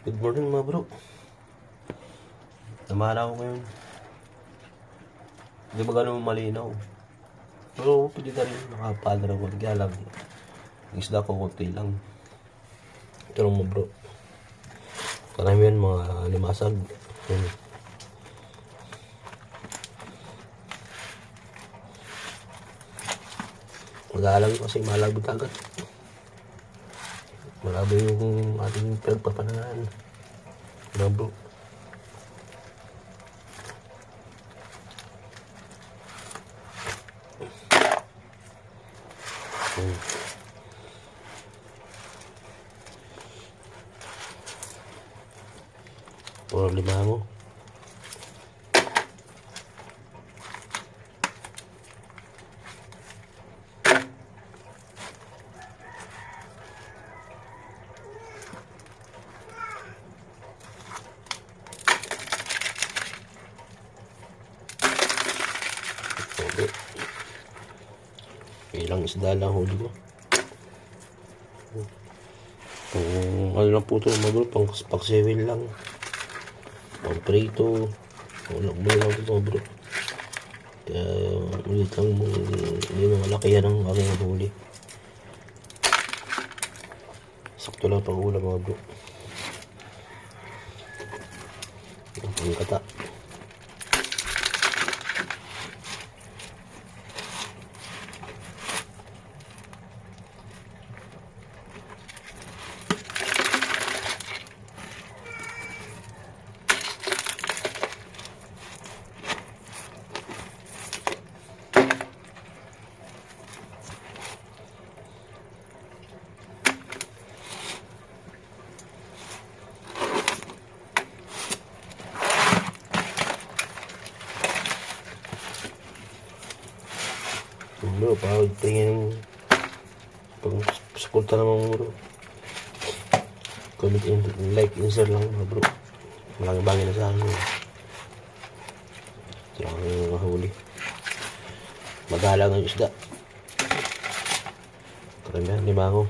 Good morning mga bro. Namana ako ngayon. Hindi ba ganun malinaw? Pero pwede ka rin nakapadra ko. Kaya lang, isda ko konti lang. Ito lang mga bro. Karami yan mga limasag. Mag-aalang kasi malabig agad. Malabo yung ating pinagpapanangan. Mga bro. Puro limango. Ilang isda lang huli ko. Ano lang po ito mga bro, pang sewil lang, pang prito, wala lang ito mga bro. Kaya ulit lang, hindi mga laki yan ang aking huli. Sakto lang pang ulam mga bro. Ang kata. Bro, pahod tingin pag sukulta naman bro. Comment and like and share lang bro. Malaking bagay na sa akin. Ito lang ang mahuli. Magalang ang isda. Karamihan, limango.